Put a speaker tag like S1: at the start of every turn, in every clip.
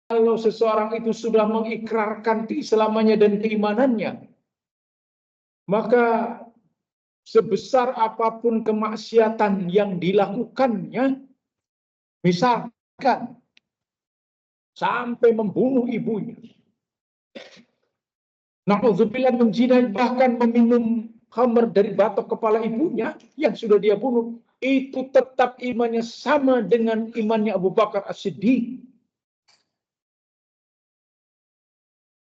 S1: Kalau seseorang itu sudah mengikrarkan keislamannya dan keimanannya, maka sebesar apapun kemaksiatan yang dilakukannya, misalkan sampai membunuh ibunya, na'udzubillah menzinai, bahkan meminum khamr dari batok kepala ibunya yang sudah dia bunuh, itu tetap imannya sama dengan imannya Abu Bakar As-Siddiq.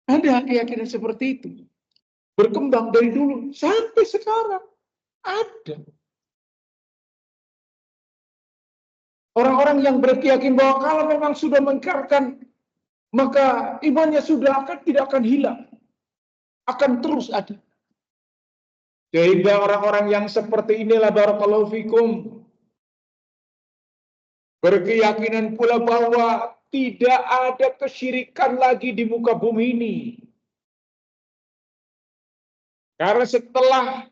S1: Ada keyakinan seperti itu. Berkembang dari dulu sampai sekarang. Ada. Orang-orang yang berkeyakin bahwa kalau memang sudah mengingkarkan, maka imannya tidak akan hilang. Akan terus ada. Sehingga orang-orang yang seperti inilah, barakallahu fikum, berkeyakinan pula bahwa tidak ada kesyirikan lagi di muka bumi ini. Karena setelah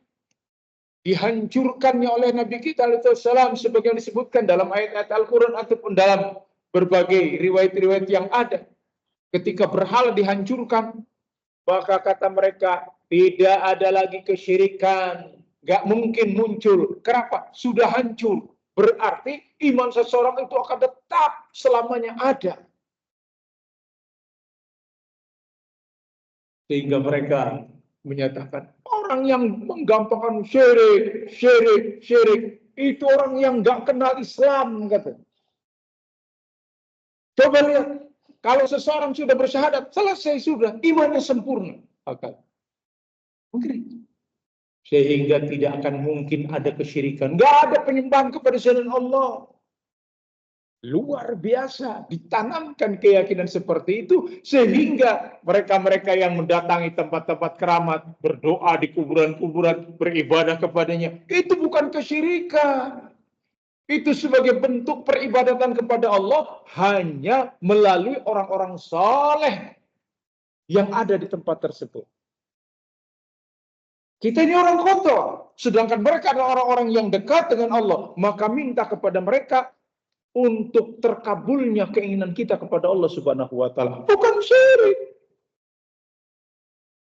S1: dihancurkannya oleh Nabi kita alaihissalam, sebagian disebutkan dalam ayat-ayat Al-Quran ataupun dalam berbagai riwayat-riwayat yang ada, ketika berhala dihancurkan, maka kata mereka tidak ada lagi kesyirikan, nggak mungkin muncul. Kenapa? Sudah hancur. Berarti iman seseorang itu akan tetap selamanya ada. Sehingga mereka menyatakan orang yang menggampangkan syirik itu orang yang nggak kenal Islam, kata. Coba lihat, kalau seseorang sudah bersyahadat, selesai sudah, imannya sempurna. Mungkin. Sehingga tidak akan mungkin ada kesyirikan. Nggak ada penyembahan kepada selain Allah. Luar biasa, ditanamkan keyakinan seperti itu, sehingga mereka-mereka yang mendatangi tempat-tempat keramat, berdoa di kuburan-kuburan, beribadah kepadanya, itu bukan kesyirikan. Itu sebagai bentuk peribadatan kepada Allah hanya melalui orang-orang saleh yang ada di tempat tersebut. Kita ini orang kotor, sedangkan mereka adalah orang-orang yang dekat dengan Allah. Maka minta kepada mereka untuk terkabulnya keinginan kita kepada Allah Subhanahu wa Ta'ala. Bukan syirik.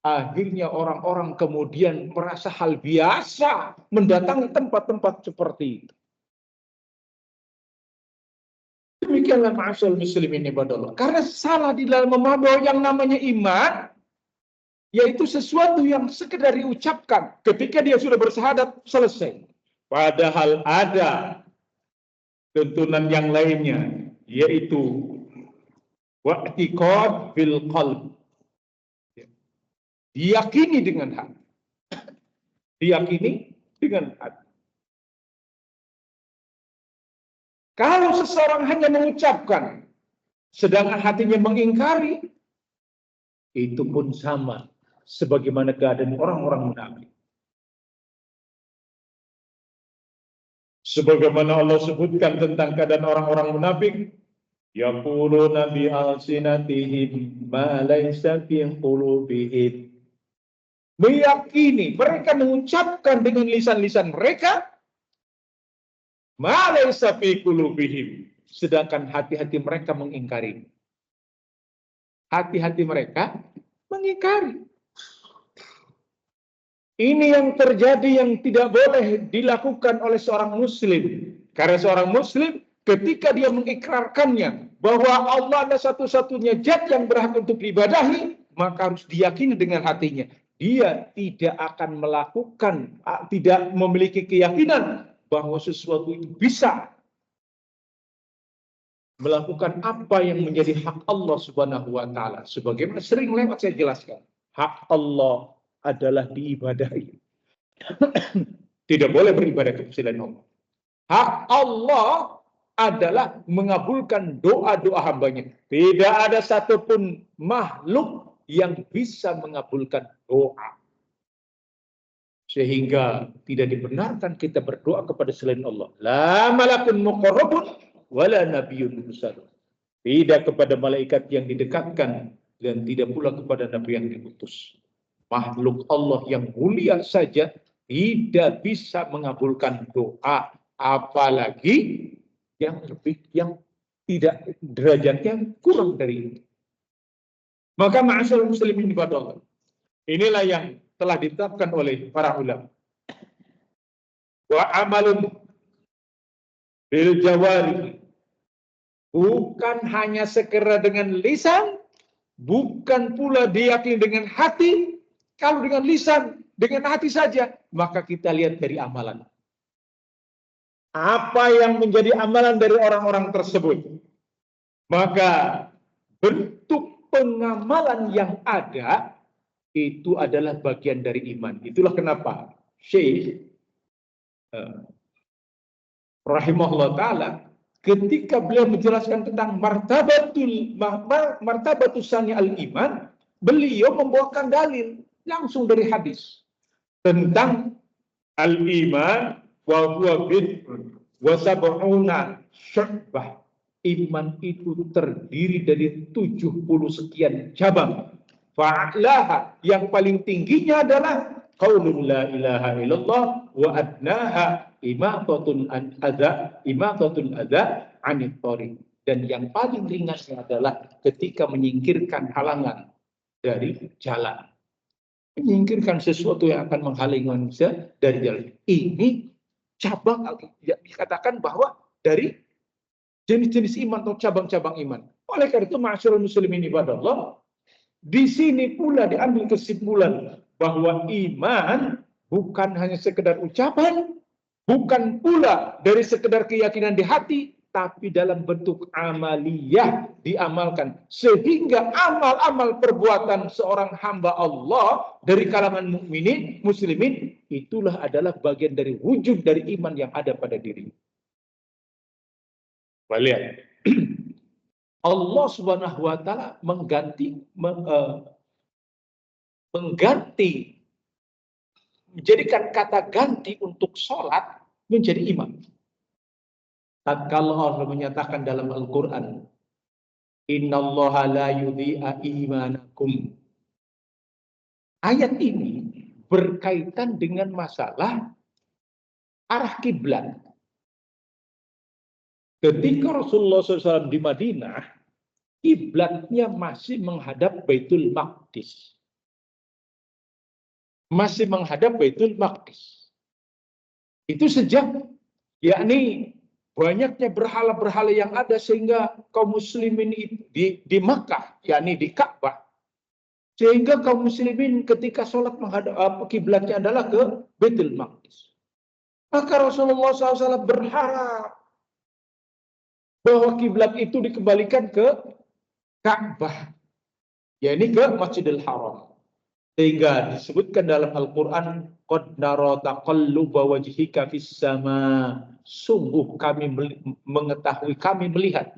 S1: Akhirnya orang-orang kemudian merasa hal biasa mendatangi tempat-tempat seperti itu. Demikianlah ma'asyal muslimin ibadallah. Karena salah di dalam memahami bahwa yang namanya iman, yaitu sesuatu yang sekedar diucapkan ketika dia sudah bersyahadat, selesai. Padahal ada tuntunan yang lainnya, yaitu wa'tiqad fil qalb. Diyakini dengan hati. Diyakini dengan hati. Kalau seseorang hanya mengucapkan, sedangkan hatinya mengingkari, itu pun sama sebagaimana keadaan orang-orang munafik. Sebagaimana Allah sebutkan tentang keadaan orang-orang munafik, yaquluna bi alsinatihim ma laysa fi qulubihim. Meyakini, mereka mengucapkan dengan lisan-lisan mereka ma laysa fi qulubihim, sedangkan hati-hati mereka mengingkari. Hati-hati mereka mengingkari. Ini yang terjadi yang tidak boleh dilakukan oleh seorang muslim. Karena seorang muslim ketika dia mengikrarkannya bahwa Allah adalah satu-satunya zat yang berhak untuk diibadahi, maka harus diyakini dengan hatinya. Dia tidak akan melakukan, tidak memiliki keyakinan bahwa sesuatu itu bisa melakukan apa yang menjadi hak Allah Subhanahu wa Ta'ala. Sebagaimana sering lewat saya jelaskan, hak Allah adalah diibadahi. Tidak boleh beribadah kepada selain Allah. Hak Allah adalah mengabulkan doa-doa hambanya. Tidak ada satupun makhluk yang bisa mengabulkan doa. Sehingga tidak dibenarkan kita berdoa kepada selain Allah. La malakun muqarrabun wala nabiyyun mursal. Tidak kepada malaikat yang didekatkan dan tidak pula kepada nabi yang diutus. Makhluk Allah yang mulia saja tidak bisa mengabulkan doa, apalagi yang tidak derajatnya kurang dari itu. Maka ma'asyiral muslimin ibadallah, inilah yang telah ditetapkan oleh para ulama. Wa amalun bil jawari, bukan hanya sekedar dengan lisan, bukan pula diyakini dengan hati. Kalau dengan lisan, dengan hati saja, maka kita lihat dari amalan. Apa yang menjadi amalan dari orang-orang tersebut? Maka bentuk pengamalan yang ada itu adalah bagian dari iman. Itulah kenapa Syekh rahimahullah ta'ala ketika beliau menjelaskan tentang martabatul sani al-iman, beliau membawakan dalil langsung dari hadis tentang al-iman wa huwa bid'un wa sab'una syu'bah. Iman itu terdiri dari 70 sekian cabang. Fa'laha, yang paling tingginya adalah qaulun la ilaha illallah wa adnaha imatatul adza anit thariq. Dan yang paling ringannya adalah ketika menyingkirkan halangan dari jalan. Menyingkirkan sesuatu yang akan menghalangi manusia dari jalan. Ini cabang, dikatakan bahwa dari jenis-jenis iman atau cabang-cabang iman. Oleh karena itu, ma'asyiral muslimin ibadallah, di sini pula diambil kesimpulan bahwa iman bukan hanya sekedar ucapan, bukan pula dari sekedar keyakinan di hati, tapi dalam bentuk amaliyah diamalkan. Sehingga amal-amal perbuatan seorang hamba Allah dari kalangan mukminin, muslimin, itulah adalah bagian dari wujud dari iman yang ada pada diri. Lihat, Allah Subhanahu wa ta'ala mengganti, menjadikan kata ganti untuk sholat menjadi iman. Tatkala Allah menyatakan dalam Al-Quran, innallaha la yudhi'a imanakum. Ayat ini berkaitan dengan masalah arah kiblat. Ketika Rasulullah SAW di Madinah, kiblatnya masih menghadap Baitul Maqdis. Masih menghadap Baitul Maqdis. Itu sejak, yakni banyaknya berhala-berhala yang ada sehingga kaum muslimin di Makkah, yakni di Ka'bah, sehingga kaum muslimin ketika sholat menghadap kiblatnya adalah ke Baitul Maqdis. Maka Rasulullah SAW berharap bahwa kiblat itu dikembalikan ke Ka'bah, yakni ke Masjidil Haram. Sehingga disebutkan dalam Al-Quran, qad nara taqalluba wajhika fis sama. Sungguh kami mengetahui, kami melihat.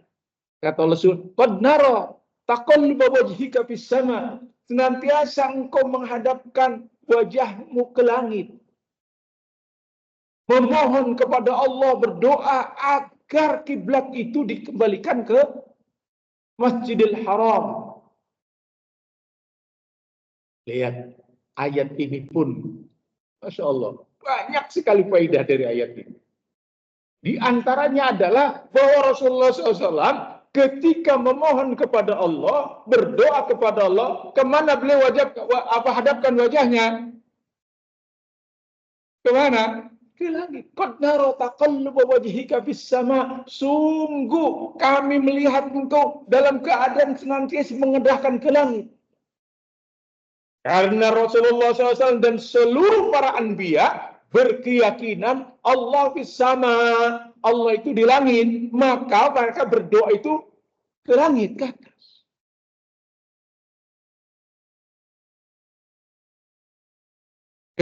S1: Kata Allah, qad nara taqalluba wajhika fis sama. Senantiasa engkau menghadapkan wajahmu ke langit, memohon kepada Allah, berdoa agar kiblat itu dikembalikan ke Masjidil Haram. Lihat, ayat ini pun, Masya Allah, banyak sekali faedah dari ayat ini. Di antaranya adalah bahwa Rasulullah SAW ketika memohon kepada Allah, berdoa kepada Allah, kemana beliau hadapkan wajahnya? Kemana? Ke langit. Qad nara taqalluba wajhika fis sama. Sungguh kami melihat engkau dalam keadaan senantiasa mengendahkan ke langit. Karena Rasulullah SAW dan seluruh para anbiya berkeyakinan Allah fis sama, Allah itu di langit, maka mereka berdoa itu ke langit, ke atas.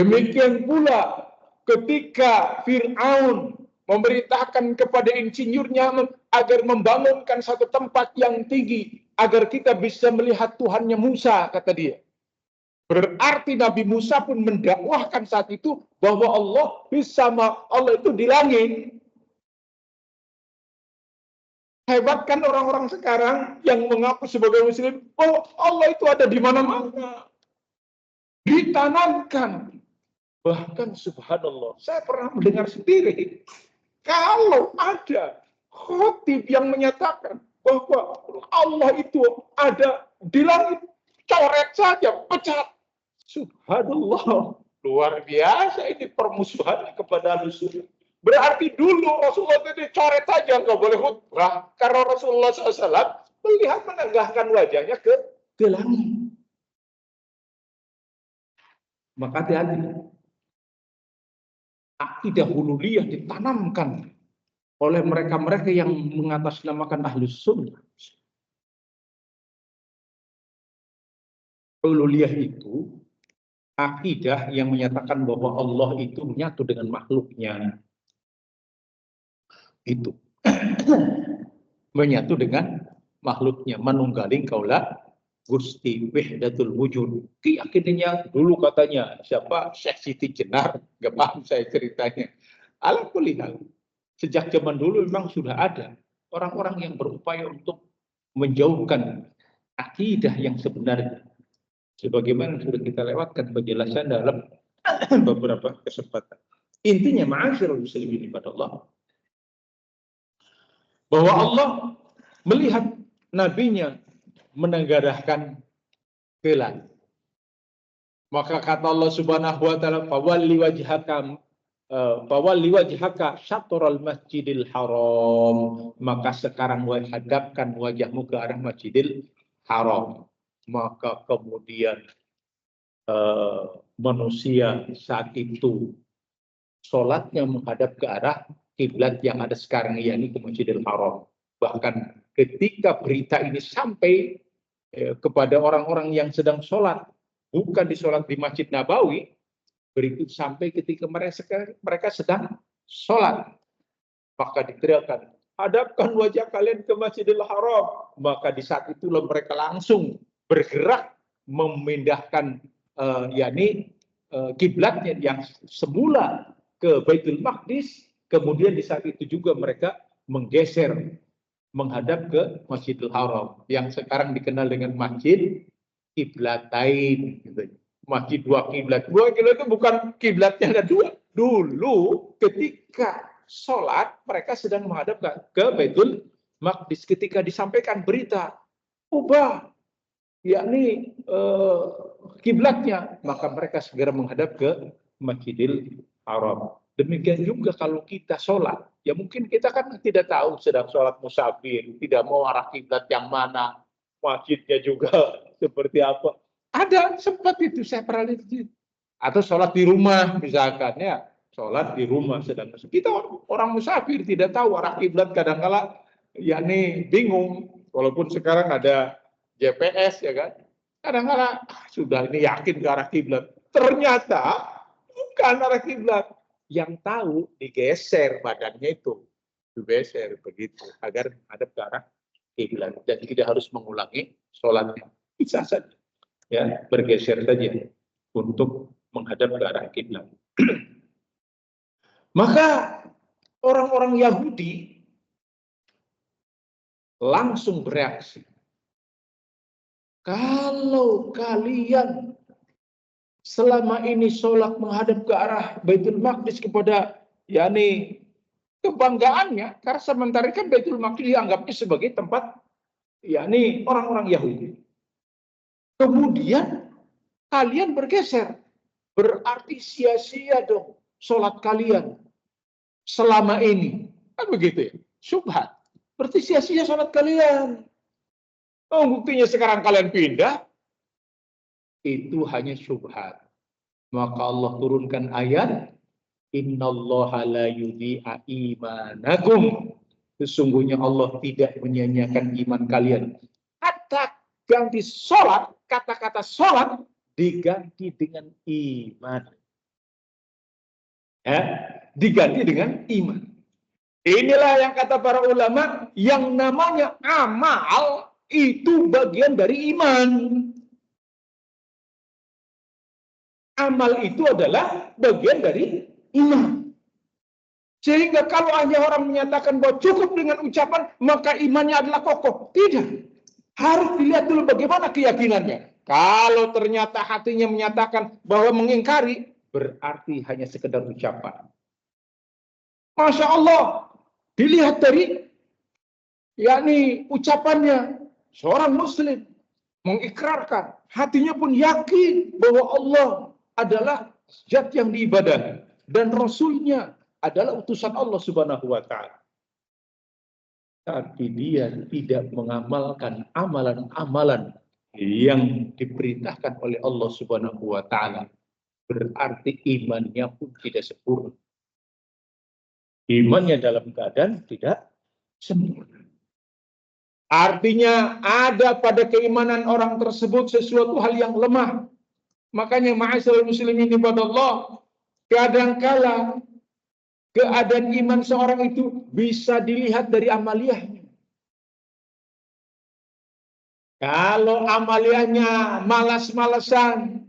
S1: Demikian pula ketika Fir'aun memerintahkan kepada insinyurnya agar membangunkan satu tempat yang tinggi agar kita bisa melihat Tuhannya Musa, kata dia. Berarti Nabi Musa pun mendakwahkan saat itu bahwa Allah bersama, Allah itu di langit. Hebat kan orang-orang sekarang yang mengaku sebagai muslim, oh Allah itu ada di mana-mana. Ditanamkan. Bahkan subhanallah, saya pernah mendengar sendiri, kalau ada khatib yang menyatakan bahwa Allah itu ada di langit, coret saja, pecat. Subhanallah, luar biasa ini permusuhan kepada Ahlus Sunnah. Berarti dulu Rasulullah itu coret saja, nggak boleh khutbah. Karena Rasulullah SAW melihat menegakkan wajahnya ke langit. Maka hati-hati. Akidah hululiyah ditanamkan oleh mereka-mereka yang mengatasnamakan Ahlus Sunnah. Hululiyah itu akidah yang menyatakan bahwa Allah itu menyatu dengan makhluknya. Itu menyatu dengan makhluknya, manunggaling kaula Gusti Wahdatul Wujud. Keyakinannya dulu katanya siapa Syekh Siti Jenar, nggak paham saya ceritanya. Ala kulli hal, sejak zaman dulu memang sudah ada orang-orang yang berupaya untuk menjauhkan akidah yang sebenarnya. Sebagaimana sudah kita lewatkan penjelasan dalam beberapa kesempatan. Intinya ma'asyiral muslimin kepada Allah, bahwa Allah melihat nabinya menenggarahkan ke langit. Maka kata Allah Subhanahu wa taala, fawalli wajhaka syatrul masjidil haram. Maka sekarang hadapkan wajahmu ke arah Masjidil Haram. Maka kemudian manusia saat itu sholatnya menghadap ke arah kiblat yang ada sekarang, yakni ke Masjidil Haram. Bahkan ketika berita ini sampai kepada orang-orang yang sedang sholat, bukan sholat di Masjid Nabawi, berikut sampai ketika mereka sedang sholat, maka diteriakkan, hadapkan wajah kalian ke Masjidil Haram. Maka di saat itulah mereka langsung bergerak memindahkan kiblatnya yang semula ke Baitul Maqdis. Kemudian di saat itu juga mereka menggeser menghadap ke Masjidil Haram yang sekarang dikenal dengan Masjid Kiblatain. Masjid dua kiblat. Dua kiblat itu bukan kiblatnya ada dua. Dulu ketika sholat mereka sedang menghadap ke Baitul Maqdis. Ketika disampaikan berita ubah, yakni kiblatnya, maka mereka segera menghadap ke Masjidil Haram. Demikian juga kalau kita sholat, ya mungkin kita kan tidak tahu sedang sholat musafir, tidak mau arah kiblat yang mana, masjidnya juga seperti apa. Ada sempat itu saya pernah lihat. Atau sholat di rumah misalkan ya, sholat di rumah sedang kita orang musafir tidak tahu arah kiblat, kadang-kala yakni bingung. Walaupun sekarang ada GPS ya kan, kadang-kala sudah ini yakin ke arah kiblat, ternyata bukan arah kiblat. Yang tahu digeser badannya itu, digeser begitu agar ada ke arah kiblat. Jadi tidak harus mengulangi sholatnya, bisa saja ya bergeser saja untuk menghadap ke arah kiblat. Maka orang-orang Yahudi langsung bereaksi, kalau kalian selama ini sholat menghadap ke arah Baitul Maqdis kepada yakni kebanggaannya, karena sementara kan Baitul Maqdis dianggapnya sebagai tempat yakni orang-orang Yahudi. Kemudian kalian bergeser, berarti sia-sia dong sholat kalian selama ini. Kan begitu ya? Subhat. Berarti sia-sia sholat kalian. Oh, buktinya sekarang kalian pindah. Itu hanya syubhat. Maka Allah turunkan ayat, innallaha la yudhi'a imanakum. Sesungguhnya Allah tidak menyia-nyiakan iman kalian. Kata ganti sholat, kata-kata sholat diganti dengan iman. Ya, diganti dengan iman. Inilah yang kata para ulama, yang namanya amal itu bagian dari iman. Amal itu adalah bagian dari iman. Sehingga kalau hanya orang menyatakan bahwa cukup dengan ucapan, maka imannya adalah kokoh. Tidak. Harus dilihat dulu bagaimana keyakinannya. Kalau ternyata hatinya menyatakan bahwa mengingkari, berarti hanya sekedar ucapan. Masya Allah. Dilihat dari yakni ucapannya seorang muslim. mengikrarkan, hatinya pun yakin bahwa Allah adalah zat yang diibadahi dan Rasulnya adalah utusan Allah Subhanahu wa Ta'ala. Tapi dia tidak mengamalkan amalan-amalan yang diperintahkan oleh Allah Subhanahu wa Ta'ala. Berarti imannya pun tidak sempurna. Imannya dalam keadaan tidak sempurna. Artinya ada pada keimanan orang tersebut sesuatu hal yang lemah. Makanya ma'asyiral muslimin ibadallah, kadangkala keadaan iman seorang itu bisa dilihat dari amaliyahnya. Kalau amaliyahnya malas-malasan,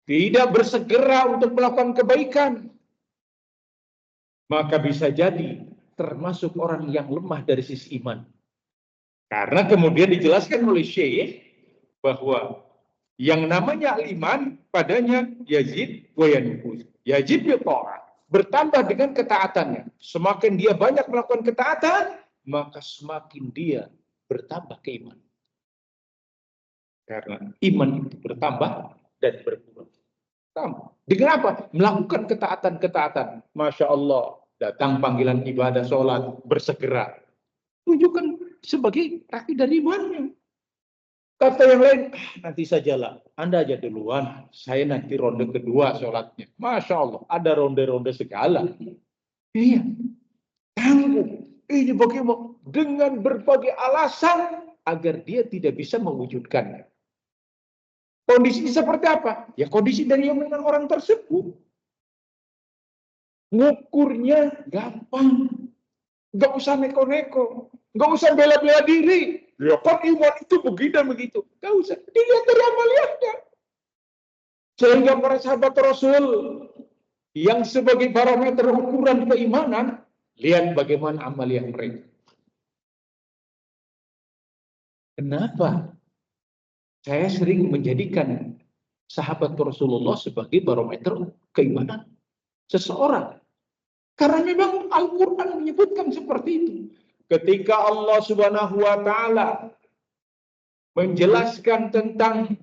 S1: tidak bersegera untuk melakukan kebaikan, maka bisa jadi termasuk orang yang lemah dari sisi iman. Karena kemudian dijelaskan oleh Syekh bahwa yang namanya iman padanya yazid wa yanqus. Yazid bi ta'ah, bertambah dengan ketaatannya. Semakin dia banyak melakukan ketaatan, maka semakin dia bertambah keimanan. Karena iman itu bertambah dan berkurang. Dengan apa? Melakukan ketaatan-ketaatan. Masya Allah, datang panggilan ibadah, sholat, bersegera. Tunjukkan sebagai kaki dari imannya. Kata yang lain, nanti sajalah. Anda aja duluan, saya nanti ronde kedua sholatnya. Masya Allah, ada ronde-ronde segala. Iya, tangguh. Ini bagaimana? Dengan berbagai alasan agar dia tidak bisa mewujudkannya. Kondisi seperti apa? Ya kondisi dari iman orang tersebut. Ngukurnya gampang. Nggak usah neko-neko. Nggak usah bela-bela diri. Ya kan iman itu begini dan begitu. Nggak usah. Dilihat dari amaliyahnya. Sehingga para sahabat Rasul yang sebagai barometer ukuran keimanan, lihat bagaimana amaliyah mereka. Kenapa? Saya sering menjadikan sahabat Rasulullah sebagai barometer keimanan seseorang. Karena memang Al-Quran menyebutkan seperti itu. Ketika Allah Subhanahu wa Ta'ala menjelaskan tentang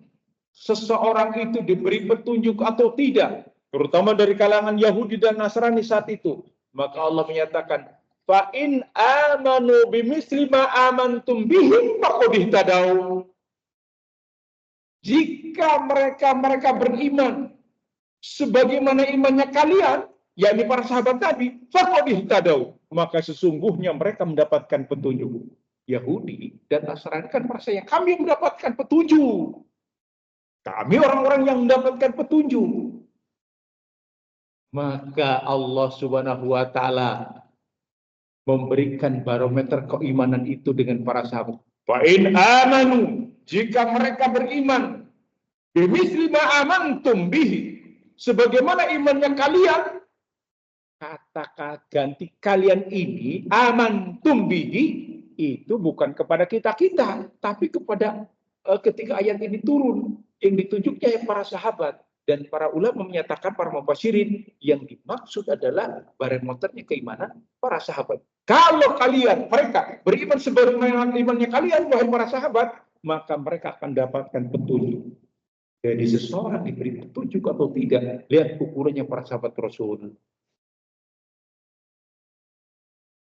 S1: seseorang itu diberi petunjuk atau tidak, terutama dari kalangan Yahudi dan Nasrani saat itu, maka Allah menyatakan, fa in amanu bimisli ma amantum bihi faqad ihtadaw. Jika mereka beriman sebagaimana imannya kalian, yakni para sahabat Nabi, faqad ihtadaw, maka sesungguhnya mereka mendapatkan petunjuk. Yahudi dan Nasrani kan merasa yang kami mendapatkan petunjuk. Kami orang-orang yang mendapatkan petunjuk. Maka Allah Subhanahu wa Ta'ala memberikan barometer keimanan itu dengan para sahabat. Fa in amanu, jika mereka beriman, bimisli ma amantum bihi, sebagaimana imannya kalian, kata ganti kalian ini, amantum bihi, itu bukan kepada kita-kita, tapi kepada ketika ayat ini turun, yang ditunjuknya yang para sahabat. Dan para ulama menyatakan, para mufassirin, yang dimaksud adalah barometernya keimanan para sahabat. Kalau kalian, mereka beriman sebagaimana imannya kalian, wahai para sahabat, maka mereka akan dapatkan petunjuk. Jadi seseorang diberi petunjuk atau tidak, lihat ukurannya para sahabat Rasul.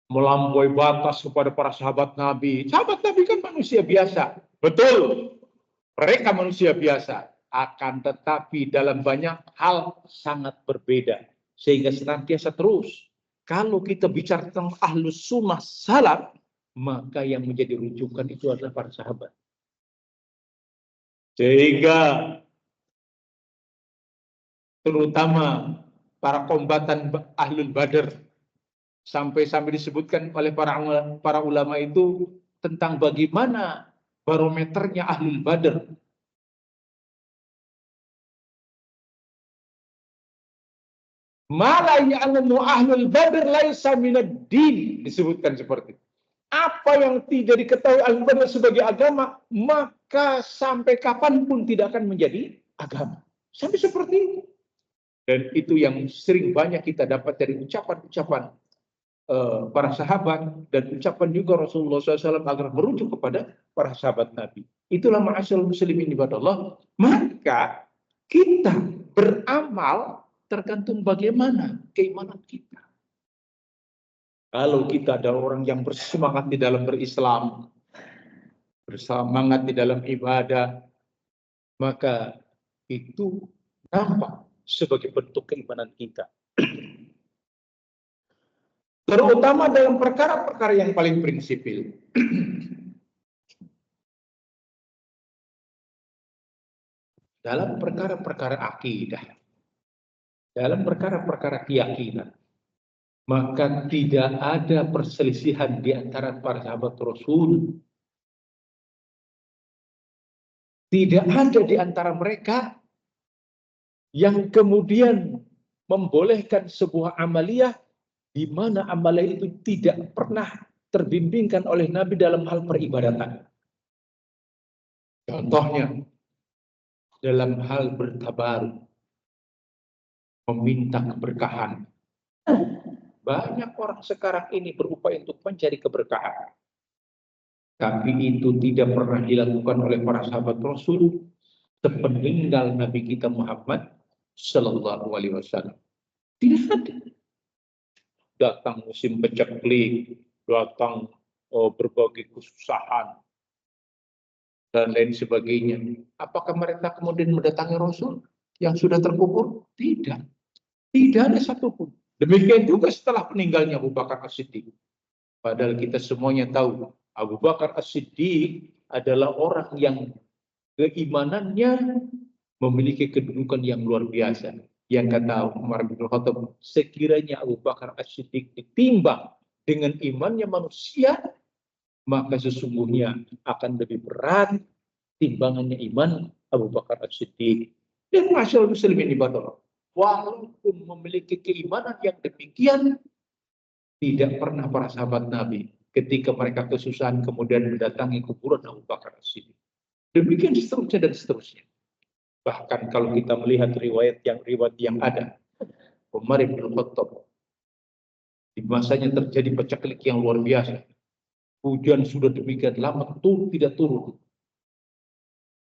S1: Melampaui batas kepada para sahabat Nabi. Sahabat Nabi kan manusia biasa. Betul. Mereka manusia biasa. Akan tetapi dalam banyak hal sangat berbeda. Sehingga senantiasa terus. Kalau kita bicara tentang ahlus sunnah salaf, maka yang menjadi rujukan itu adalah para sahabat. Sehingga terutama para kombatan Ahlul Badar, sampai disebutkan oleh para ulama itu tentang bagaimana barometernya Ahlul Badar. Mala ya'lamu Ahlul Badar laisa minad din, disebutkan seperti itu. Apa yang tidak diketahui Ahlul Badar sebagai agama, maka sampai kapanpun tidak akan menjadi agama. Sampai seperti itu. Dan itu yang sering banyak kita dapat dari ucapan-ucapan para sahabat dan ucapan juga Rasulullah SAW agar merujuk kepada para sahabat Nabi. Itulah ma'asyarul muslimin ibadallah. Maka kita beramal tergantung bagaimana keimanan kita. Kalau kita adalah orang yang bersemangat di dalam berislam, bersemangat di dalam ibadah, maka itu nampak sebagai bentuk keimanan kita. Terutama dalam perkara-perkara yang paling prinsipil. Dalam perkara-perkara akidah, dalam perkara-perkara keyakinan, maka tidak ada perselisihan di antara para sahabat Rasul. Tidak ada di antara mereka yang kemudian membolehkan sebuah amaliyah di mana amaliyah itu tidak pernah terbimbingkan oleh Nabi dalam hal peribadatan. Contohnya, dalam hal bertabaruk, meminta keberkahan. Banyak orang sekarang ini berupaya untuk mencari keberkahan. Tapi itu tidak pernah dilakukan oleh para sahabat Rasul sepeninggal Nabi kita Muhammad Sallallahu Alaihi Wasallam. Tidak ada. Datang musim paceklik, datang berbagai kesusahan dan lain sebagainya. Apakah mereka kemudian mendatangi Rasul yang sudah terkubur? Tidak. Tidak ada satupun. Demikian juga setelah meninggalnya Abu Bakar As-Siddiq. Padahal kita semuanya tahu Abu Bakar As-Siddiq adalah orang yang keimanannya memiliki kedudukan yang luar biasa. Yang kata Umar bin Khattab, sekiranya Abu Bakar As-Siddiq ditimbang dengan imannya manusia, maka sesungguhnya akan lebih berat timbangannya iman Abu Bakar As-Siddiq. Dan masyaallah muslimin ibadah, walaupun memiliki keimanan yang demikian, tidak pernah para sahabat Nabi ketika mereka kesusahan kemudian mendatangi kuburan Abu Bakar As-Siddiq. Demikian seterusnya dan seterusnya. Bahkan kalau kita melihat riwayat yang ada, Umar bin Khattab di masanya terjadi paceklik yang luar biasa. Hujan sudah demikian lama tidak turun.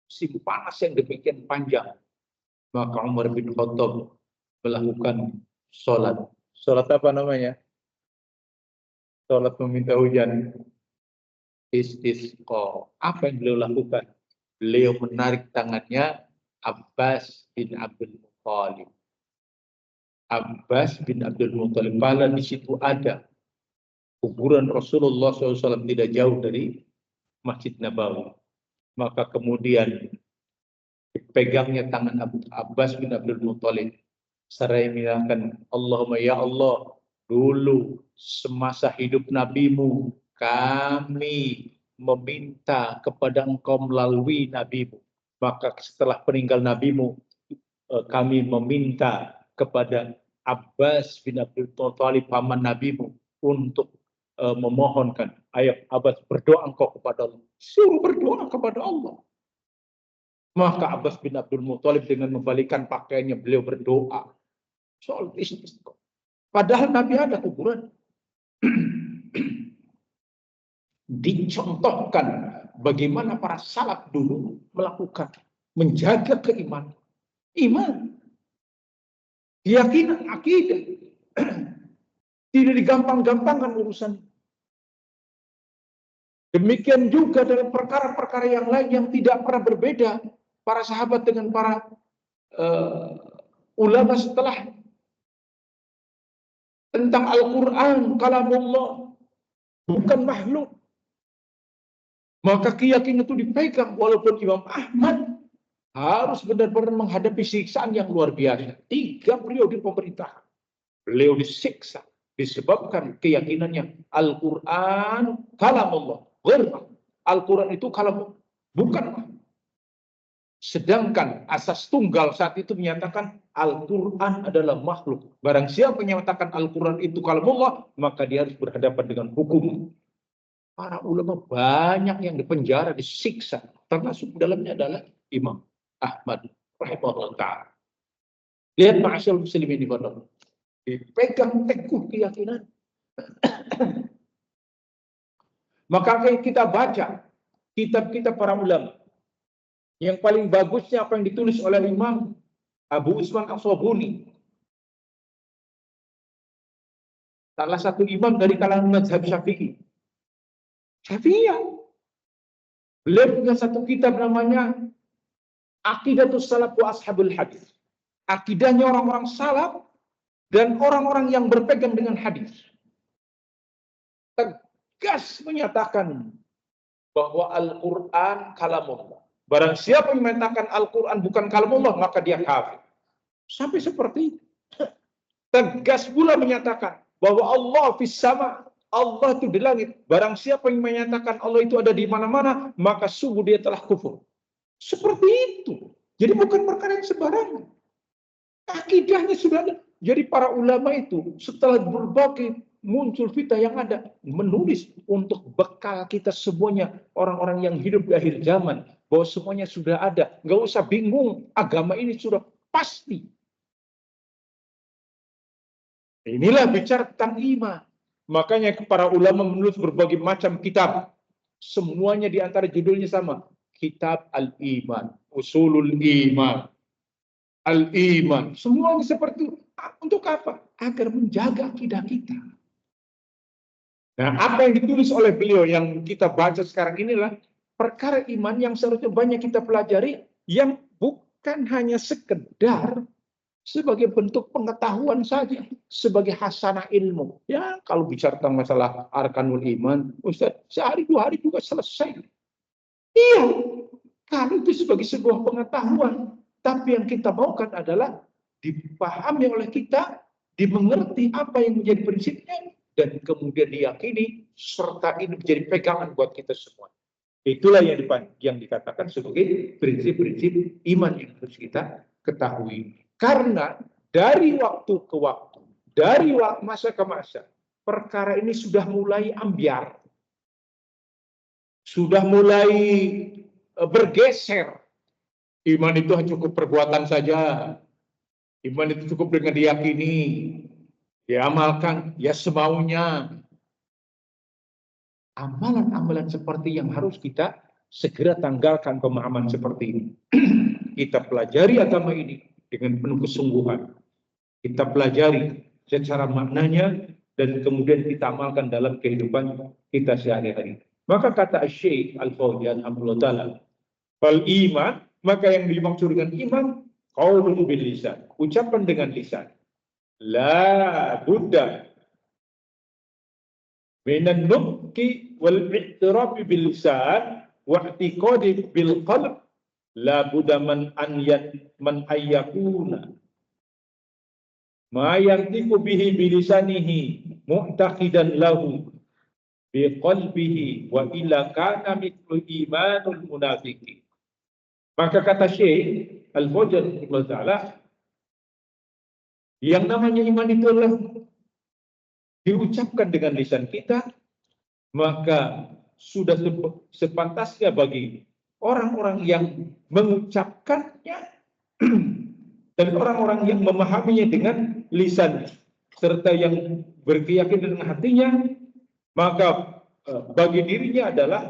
S1: Musim panas yang demikian panjang. Maka Umar bin Khattab melakukan sholat. Sholat apa namanya? Sholat meminta hujan. Istisqa. Apa yang beliau lakukan? Beliau menarik tangannya Abbas bin Abdul Muttalib. Abbas bin Abdul Muttalib. Padahal di situ ada kuburan Rasulullah SAW tidak jauh dari Masjid Nabawi. Maka kemudian dipegangnya tangan Abbas bin Abdul Muttalib. Seraya mengatakan, Allahumma ya Allah, dulu semasa hidup nabimu, kami meminta kepada engkau melalui nabimu. Maka setelah peninggal nabimu, kami meminta kepada Abbas bin Abdul Muttalib, paman nabimu, untuk memohonkan, ayo Abbas berdoa engkau kepada Allah. Suruh berdoa kepada Allah. Maka Abbas bin Abdul Muttalib dengan membalikkan pakaiannya, beliau berdoa soal istisqa. Padahal Nabi ada kuburan. Dicontohkan bagaimana para salaf dulu melakukan, menjaga keimanan, iman, keyakinan, akidah. Tidak digampang-gampangkan urusan. Demikian juga dalam perkara-perkara yang lain yang tidak pernah berbeda para sahabat dengan para ulama setelah, tentang Al-Quran, kalamullah, bukan makhluk. Maka keyakinan itu dipegang, walaupun Imam Ahmad harus benar-benar menghadapi siksaan yang luar biasa. 3 periode pemerintahan beliau disiksa disebabkan keyakinannya Al-Quran kalamullah. Al-Quran itu kalam, bukan. Sedangkan asas tunggal saat itu menyatakan Al-Quran adalah makhluk. Barang siapa yang menyatakan Al-Quran itu kalamullah, maka dia harus berhadapan dengan hukum. Para ulama banyak yang dipenjara, disiksa. Termasuk dalamnya adalah Imam Ahmad rahimahullah ta'ala. Lihat ma'asyarul muslimin ibadallah. Dipegang teguh keyakinan. Maka kita baca kitab-kitab para ulama. Yang paling bagusnya apa yang ditulis oleh Imam Abu Usman As-Sabuni, salah satu imam dari kalangan mazhab Syafi'i. Syafi'iyah. Beliau punya satu kitab namanya Aqidatus Salaf wa Ashabul Hadis. Akidahnya orang-orang salaf dan orang-orang yang berpegang dengan hadis. Tegas menyatakan bahwa Al-Quran kalamullah. Barang siapa yang menyatakan Al-Quran bukan kalamullah, maka dia kafir. Sampai seperti itu. Tegas pula menyatakan bahwa Allah fis sama, Allah itu di langit. Barang siapa yang menyatakan Allah itu ada di mana-mana, maka sungguh dia telah kufur. Seperti itu. Jadi bukan perkara yang sembarangan. Akidahnya sudah ada. Jadi para ulama itu setelah berbagai muncul fitnah yang ada, menulis untuk bekal kita semuanya, orang-orang yang hidup di akhir zaman, bahwa semuanya sudah ada. Nggak usah bingung, agama ini sudah pasti. Inilah bicara tentang iman. Makanya para ulama menulis berbagai macam kitab. Semuanya di antara judulnya sama. Kitab Al-Iman, Usulul Iman, Al-Iman. Semuanya seperti itu. Untuk apa? Agar menjaga akidah kita. Nah, apa yang ditulis oleh beliau yang kita baca sekarang inilah perkara iman yang seharusnya banyak kita pelajari, yang bukan hanya sekedar sebagai bentuk pengetahuan saja, sebagai hasanah ilmu. Ya, kalau bicara tentang masalah arkanul iman, Ustaz, sehari dua hari juga selesai. Iya, kalau itu sebagai sebuah pengetahuan. Tapi yang kita maukan adalah dipahami oleh kita, dimengerti apa yang menjadi prinsipnya, dan kemudian diyakini, serta ini menjadi pegangan buat kita semua. Itulah yang dikatakan sebagai prinsip-prinsip iman yang harus kita ketahui. Karena dari waktu ke waktu, dari masa ke masa, perkara ini sudah mulai ambyar. Sudah mulai bergeser. Iman itu cukup perbuatan saja. Iman itu cukup dengan diyakini, diamalkan, ya semaunya. Amalan-amalan seperti yang harus kita segera tanggalkan pemahaman seperti ini. Kita pelajari agama ini dengan penuh kesungguhan. Kita pelajari secara maknanya dan kemudian kita amalkan dalam kehidupan kita sehari-hari. Maka kata Syekh Al-Fauzan Abdullah Ta'ala, fal iman, maka yang dimaksud dengan iman, qaulun bil lisan, ucapan dengan lisan. La budda minan nutqi wal i'tiraf bil lisan wa i'tiqadi bil qalb, la budda man ayyakuna ma yantiqu bihi bilisanihi mu'taqidan lahu bi qalbihi wa illa kana mithlu imanul munafiqin. Maka kata Syekh Al-Fauzan Ta'ala, yang namanya iman itu adalah diucapkan dengan lisan kita, maka sudah sepantasnya bagi orang-orang yang mengucapkannya dan orang-orang yang memahaminya dengan lisan serta yang berkeyakinan dengan hatinya, maka bagi dirinya adalah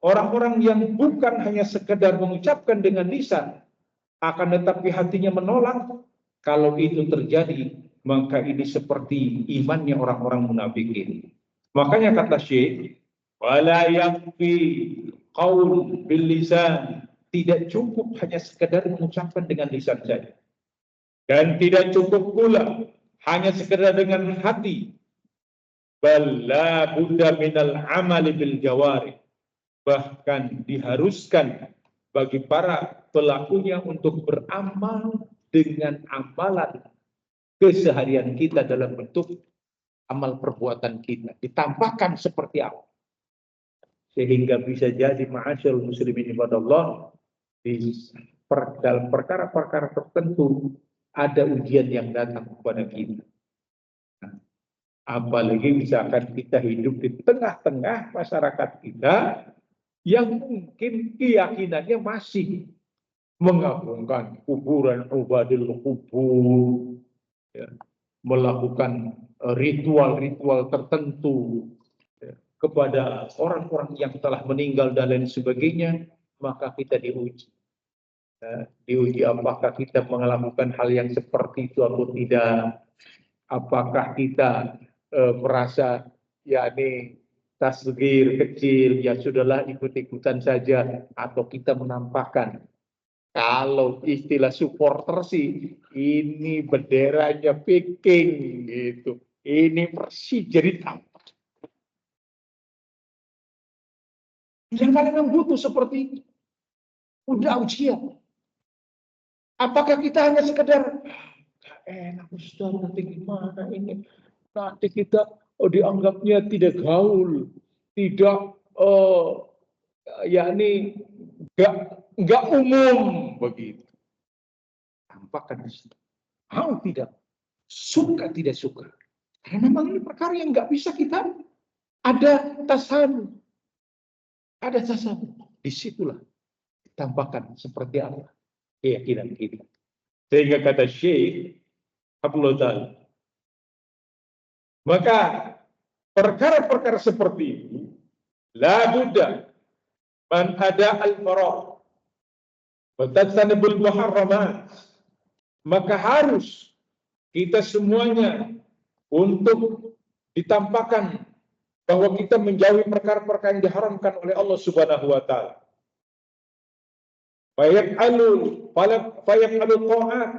S1: orang-orang yang bukan hanya sekedar mengucapkan dengan lisan, akan tetapi hatinya menolak. Kalau itu terjadi, maka ini seperti imannya orang-orang munafikin. Makanya kata Syekh, wala yakfi qaul bil lisan, tidak cukup hanya sekedar mengucapkan dengan lisan saja. Dan tidak cukup pula hanya sekedar dengan hati. Bal la budda minal amali bil jawari. Bahkan diharuskan bagi para pelakunya untuk beramal dengan amalan keseharian kita dalam bentuk amal perbuatan kita. Ditambahkan seperti apa? Sehingga bisa jadi ma'asyarul muslimin ibadallah, dalam perkara-perkara tertentu ada ujian yang datang kepada kita. Apalagi misalkan kita hidup di tengah-tengah masyarakat kita yang mungkin keyakinannya masih mengagungkan kuburan, ubadil kubur, ya, melakukan ritual-ritual tertentu ya, kepada orang-orang yang telah meninggal dan lain sebagainya, maka kita diuji. Diuji apakah kita melakukan hal yang seperti itu atau tidak. Apakah kita merasa yakni tasghir kecil, ya sudahlah ikut-ikutan saja, atau kita menampakkan. Kalau istilah supporter sih, ini benderanya Peking gitu. Ini Persija ditampak. Jangan memang butuh seperti itu. Udah ujian. Apakah kita hanya sekedar enak Ustaz, nanti gimana ini? Nanti kita dianggapnya tidak gaul, tidak yakni nggak umum begitu. Tampakkan mau tidak, suka tidak suka. Karena memang ini perkara yang nggak bisa kita ada tasan, ada tasan. Disitulah ditampakkan seperti apa keyakinan kita. Sehingga kata Syekh Abdullah Ta'ala, maka perkara-perkara seperti ini la budda man ada al-farah wa tajtanibul muharramat, maka harus kita semuanya untuk ditampakkan bahwa kita menjauhi perkara-perkara yang diharamkan oleh Allah Subhanahu wa taala. Fayaqalul ta'at,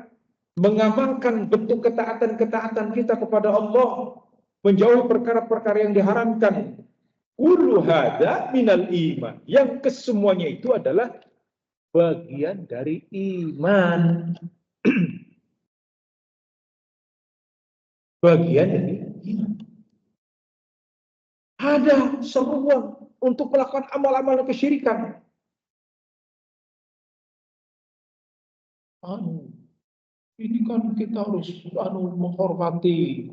S1: mengamalkan bentuk ketaatan-ketaatan kita kepada Allah, menjauhi perkara-perkara yang diharamkan. Kullu hadza minal iman. Yang kesemuanya itu adalah bagian dari iman. Bagian dari iman. Ada seruan untuk melakukan amal-amal kesyirikan. Ini kan kita harus menghormati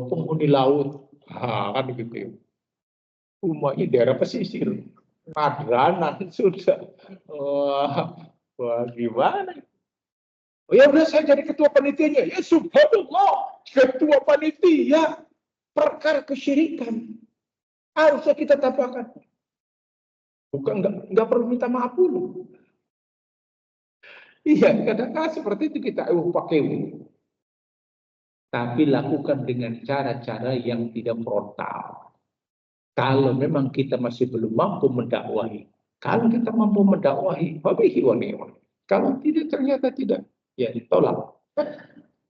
S1: penghuni laut, kan gitu. Rumahnya daerah pesisir, Madranan sudah. Wah, gimana? Oh ya udah, saya jadi ketua panitianya. Ya subhanallah, ketua panitia perkara kesyirikan harusnya kita tampakkan. Bukan nggak perlu minta maaf dulu. Iya, kadang-kadang seperti itu kita pakai. Tapi lakukan dengan cara-cara yang tidak frontal. Kalau memang kita masih belum mampu mendakwahi, kalau kita mampu mendakwahi, kalau tidak ternyata tidak, ya ditolak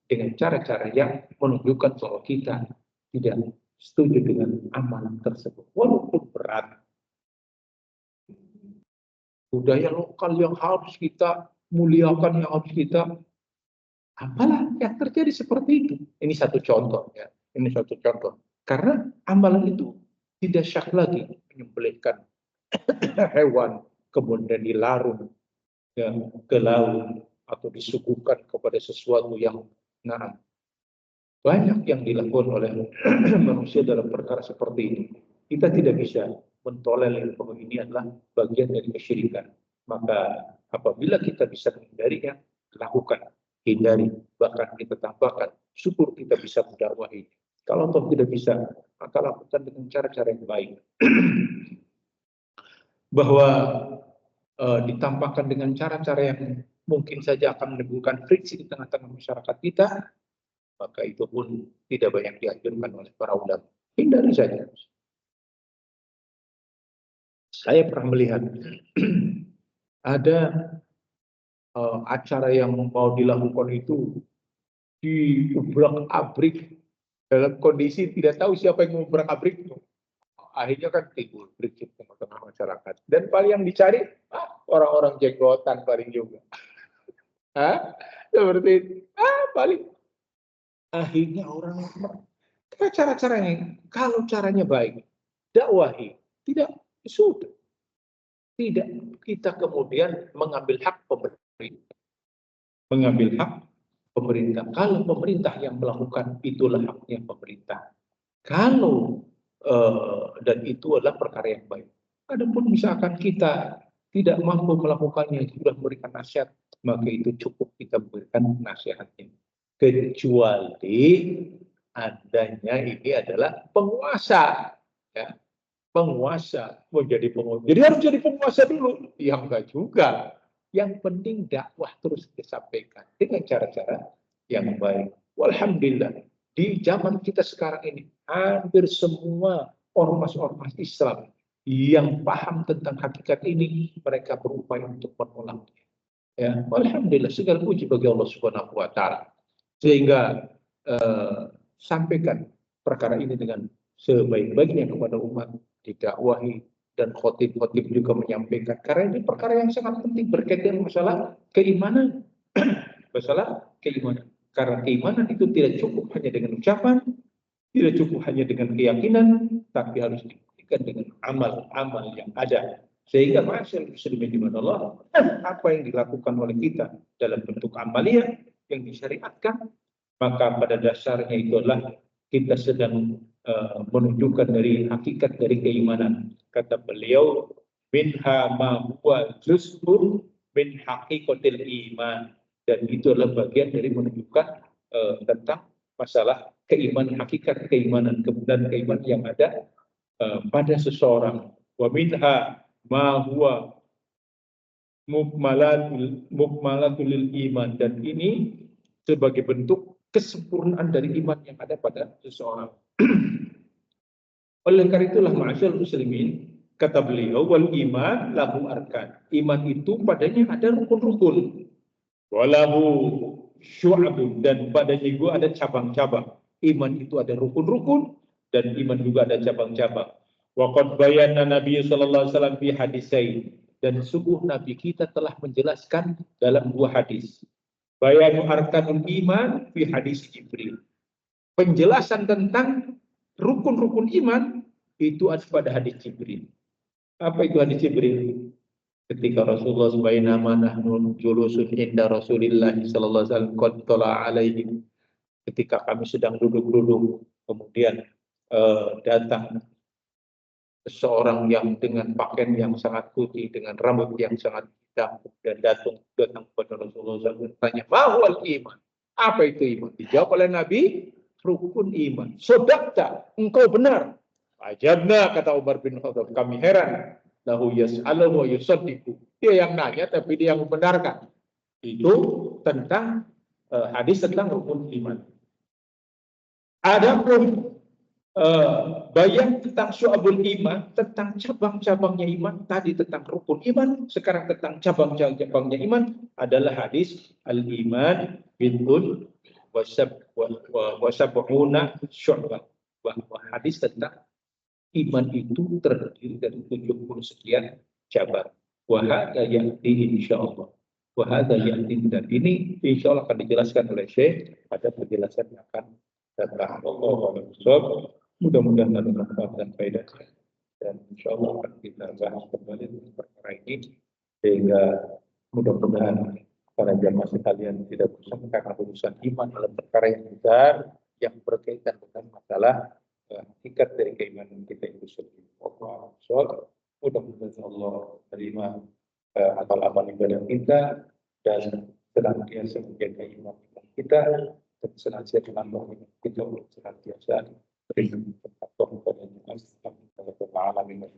S1: dengan cara-cara yang menunjukkan bahwa kita tidak setuju dengan amalan tersebut, walaupun berat. Budaya lokal yang harus kita muliakan, yang harus kita apalah yang terjadi seperti itu. Ini satu contoh ya. Ini satu contoh. Karena amalan itu tidak syak lagi menyembelihkan hewan kemudian dilarung ke laut atau disuguhkan kepada sesuatu yang banyak yang dilakukan oleh manusia dalam perkara seperti ini. Kita tidak bisa mentolerir bahwa ini adalah bagian dari kesyirikan. Maka apabila kita bisa menghindarinya, lakukan, hindari, bahkan kita tambahkan, syukur kita bisa mendakwahi. Kalau toh tidak bisa, maka lakukan dengan cara-cara yang baik. Bahwa ditampakkan dengan cara-cara yang mungkin saja akan menimbulkan friksi di tengah-tengah masyarakat kita, maka itu pun tidak banyak dianjurkan oleh para ulama. Hindari saja. Saya pernah melihat ada acara yang mau dilakukan itu di ubrak-abrik dalam kondisi tidak tahu siapa yang mengubrak-abrik itu. Akhirnya kan timbul friksi di tengah-tengah masyarakat. Dan paling yang dicari orang-orang jenggotan paling juga. Seperti itu. Paling akhirnya orang cara-caranya, kalau caranya baik, dakwahi, tidak sudah. Tidak, kita kemudian mengambil hak pemerintah. Mengambil hak pemerintah. Kalau pemerintah yang melakukan, itulah haknya pemerintah. Kalau dan itu adalah perkara yang baik. Adapun misalkan kita tidak mampu melakukannya, sudah memberikan nasihat, maka itu cukup kita berikan nasihatnya. Kecuali adanya ini adalah penguasa, ya. Penguasa mau jadi penguasa, jadi harus jadi penguasa dulu. Ya enggak juga. Yang penting dakwah terus disampaikan dengan cara-cara yang baik. Walhamdulillah, di zaman kita sekarang ini, hampir semua ormas-ormas Islam yang paham tentang hakikat ini, mereka berupaya untuk menolaknya. Ya, alhamdulillah, segala puji bagi Allah Subhanahu wa taala. Sehingga sampaikan perkara ini dengan sebaik-baiknya kepada umat, didakwahi, dan khotib-khotib juga menyampaikan. Karena ini perkara yang sangat penting berkaitan masalah keimanan. Masalah keimanan. Karena keimanan itu tidak cukup hanya dengan ucapan, tidak cukup hanya dengan keyakinan, tapi harus dibuktikan dengan amal-amal yang ada. Sehingga masyarakat muslimin di mana Allah, apa yang dilakukan oleh kita dalam bentuk amalia yang disyariatkan, maka pada dasarnya itu adalah kita sedang menunjukkan dari hakikat dari keimanan. Kata beliau, minha ma huwa juz'un min haqiqatil iman. Dan itu adalah bagian dari menunjukkan tentang masalah keimanan, hakikat keimanan, kebenaran keimanan yang ada pada seseorang. Wa minha ma huwa mukmalatul iman, dan ini sebagai bentuk kesempurnaan dari iman yang ada pada seseorang. Oleh karena itulah ma'asyarul muslimin, kata beliau, wal iman lahu arkan. Iman itu padanya ada rukun-rukun. Walahu syu'abun, dan padanya juga ada cabang-cabang. Iman itu ada rukun-rukun, dan iman juga ada cabang-cabang. Wa qad bayyana Nabi sallallahu alaihi wasallam fi hadisain, dan sungguh Nabi kita telah menjelaskan dalam dua hadis. Bayanu arkanul iman fi hadis Jibril. Penjelasan tentang rukun-rukun iman itu ada pada hadis Jibril. Apa itu hadis Jibril? Ketika Rasulullah bainama nahnu julusun inda Rasulillah sallallahu alaihi wasallam qad tala alaihim, ketika kami sedang duduk-duduk, kemudian datang seseorang yang dengan pakaian yang sangat putih, dengan rambut yang sangat hitam, dan datang kepada Rasulullah SAW bertanya, "Mahwal iman?" Apa itu iman? Dijawab oleh Nabi, rukun iman. Sodakta, engkau benar. Ajabna, kata Umar bin Khattab, kami heran. Lahu yas'alu wa yusaddiqu. Dia yang nanya tapi dia yang membenarkan. Itu tentang hadis tentang rukun iman. Adapun bayang tentang syu'abul iman, tentang cabang-cabangnya iman, tadi tentang rukun iman, sekarang tentang cabang-cabangnya iman adalah hadis al-iman bid'un wasab'una syu'bah. Bahwa hadis tentang iman itu terdiri dari 70 sekian cabang. Wahada ya'ti insyaallah. Wahada ya'ti, dan ini insyaallah akan dijelaskan oleh Syekh pada penjelasan yang akan datang. Allah mudah-mudahan ada manfaat dan faedah, dan insyaallah akan kita bahas kembali tentang perkara ini, sehingga mudah-mudahan para jamaah sekalian tidak bosan karena urusan iman dalam perkara yang besar yang berkaitan dengan masalah hakikat dari keimanan kita itu sendiri. Mudah-mudahan Allah terima amal-amal ibadah kita, dan senantiasa menjaga iman kita, dan senantiasa menambah iman kita untuk senantiasa beriman kepada alamin.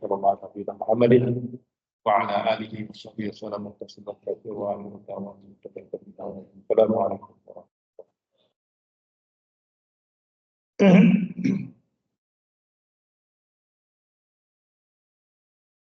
S1: Muhammadin wa ala alihi wa sahbihi wasallam. Assalamualaikum warahmatullahi wabarakatuh.